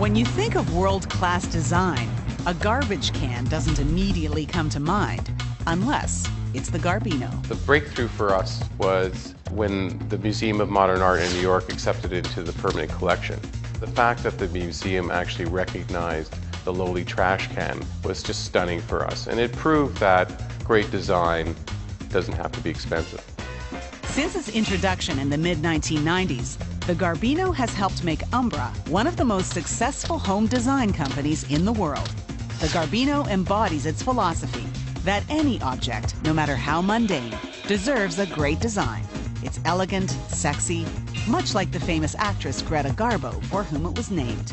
When you think of world-class design, a garbage can doesn't immediately come to mind, unless it's the Garbino. The breakthrough for us was when the Museum of Modern Art in New York accepted it into the permanent collection. The fact that the museum actually recognized the lowly trash can was just stunning for us, and it proved that great design doesn't have to be expensive. Since its introduction in the mid-1990s, the Garbino has helped make Umbra one of the most successful home design companies in the world. The Garbino embodies its philosophy that any object, no matter how mundane, deserves a great design. It's elegant, sexy, much like the famous actress Greta Garbo, for whom it was named.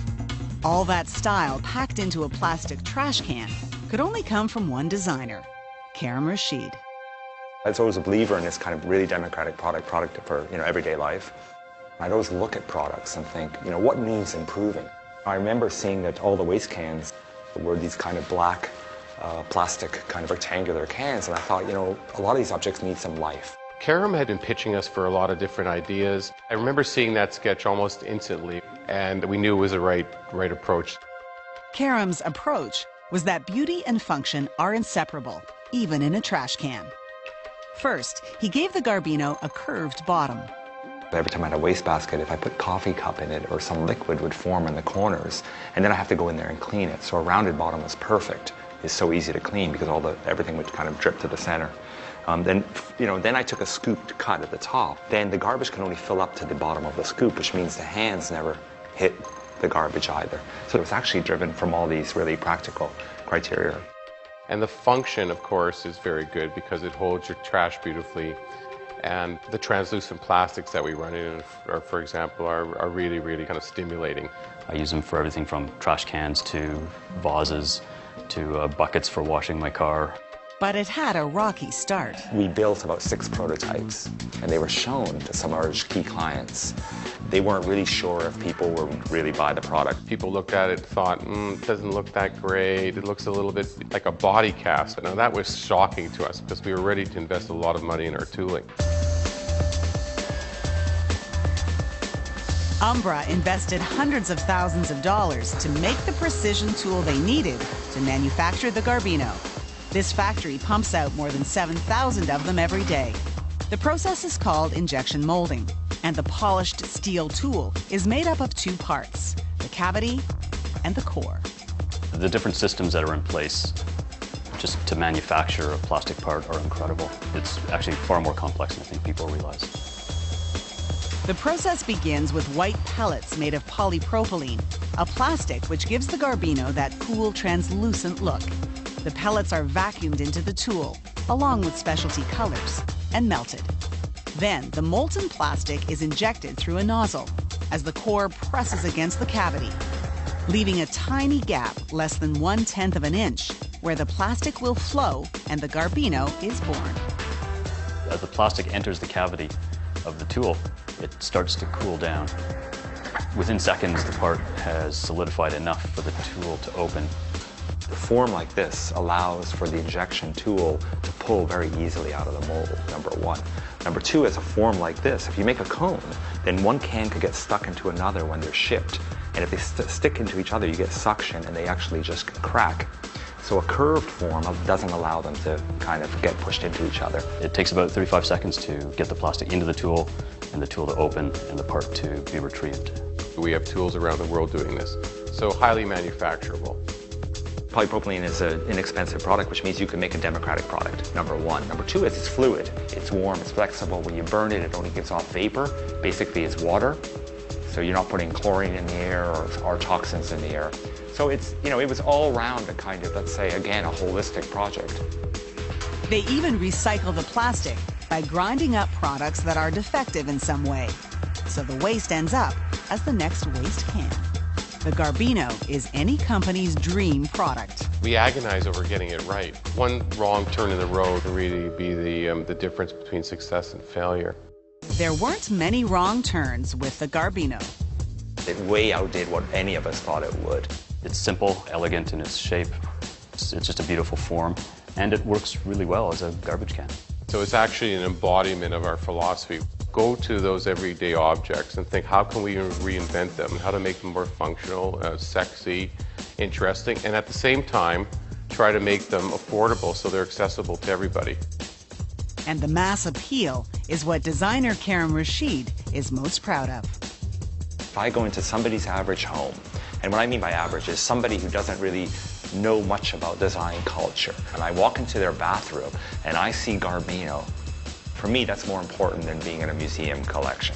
All that style packed into a plastic trash can could only come from one designer, Karima Rashida. I was always a believer in this kind of really democratic product for everyday life. I'd always look at products and think, what needs improving? I remember seeing that all the waste cans were these kind of black plastic kind of rectangular cans, and I thought, a lot of these objects need some life. Karima had been pitching us for a lot of different ideas. I remember seeing that sketch almost instantly, and we knew it was the right approach. Karima's approach was that beauty and function are inseparable, even in a trash can. First, he gave the Garbino a curved bottom. Every time I had a wastebasket, if I put coffee cup in it or some liquid would form in the corners, and then I have to go in there and clean it. So a rounded bottom was perfect. It's so easy to clean because everything would kind of drip to the center. Then I took a scooped cut at the top. Then the garbage can only fill up to the bottom of the scoop, which means the hands never hit the garbage either. So it was actually driven from all these really practical criteria. And the function, of course, is very good because it holds your trash beautifully. And the translucent plastics that we run in, for example, are really, really kind of stimulating. I use them for everything from trash cans to vases to buckets for washing my car. But it had a rocky start. We built about 6 prototypes, and they were shown to some of our key clients. They weren't really sure if people would really buy the product. People looked at it and thought, it doesn't look that great. It looks a little bit like a body cast. Now that was shocking to us because we were ready to invest a lot of money in our tooling. Umbra invested hundreds of thousands of dollars to make the precision tool they needed to manufacture the Garbino. This factory pumps out more than 7,000 of them every day. The process is called injection molding, and the polished steel tool is made up of 2 parts, the cavity and the core. The different systems that are in place just to manufacture a plastic part are incredible. It's actually far more complex than I think people realize. The process begins with white pellets made of polypropylene, a plastic which gives the Garbino that cool, translucent look. The pellets are vacuumed into the tool, along with specialty colors, and melted. Then, the molten plastic is injected through a nozzle as the core presses against the cavity, leaving a tiny gap less than 1/10 of an inch, where the plastic will flow and the Garbino is born. As the plastic enters the cavity of the tool, it starts to cool down. Within seconds, the part has solidified enough for the tool to open. A form like this allows for the injection tool to pull very easily out of the mold, number 1. Number 2, as a form like this, if you make a cone, then one can could get stuck into another when they're shipped. And if they stick into each other, you get suction and they actually just crack. So a curved form doesn't allow them to kind of get pushed into each other. It takes about 35 seconds to get the plastic into the tool and the tool to open and the part to be retrieved. We have tools around the world doing this, so highly manufacturable. Polypropylene is an inexpensive product, which means you can make a democratic product, number 1. Number 2 is it's fluid. It's warm, it's flexible. When you burn it, it only gives off vapor. Basically, it's water. So you're not putting chlorine in the air or toxins in the air. So it's, it was all around a kind of, let's say, again, a holistic project. They even recycle the plastic by grinding up products that are defective in some way. So the waste ends up as the next waste can. The Garbino is any company's dream product. We agonize over getting it right. One wrong turn in the road can really be the difference between success and failure. There weren't many wrong turns with the Garbino. It way outdid what any of us thought it would. It's simple, elegant in its shape. It's just a beautiful form, and it works really well as a garbage can. So it's actually an embodiment of our philosophy. go to those everyday objects and think, how can we reinvent them? How to make them more functional, sexy, interesting, and at the same time, try to make them affordable so they're accessible to everybody. And the mass appeal is what designer Karima Rashida is most proud of. If I go into somebody's average home, and what I mean by average is somebody who doesn't really know much about design culture, and I walk into their bathroom and I see Garbino, for me that's more important than being in a museum collection.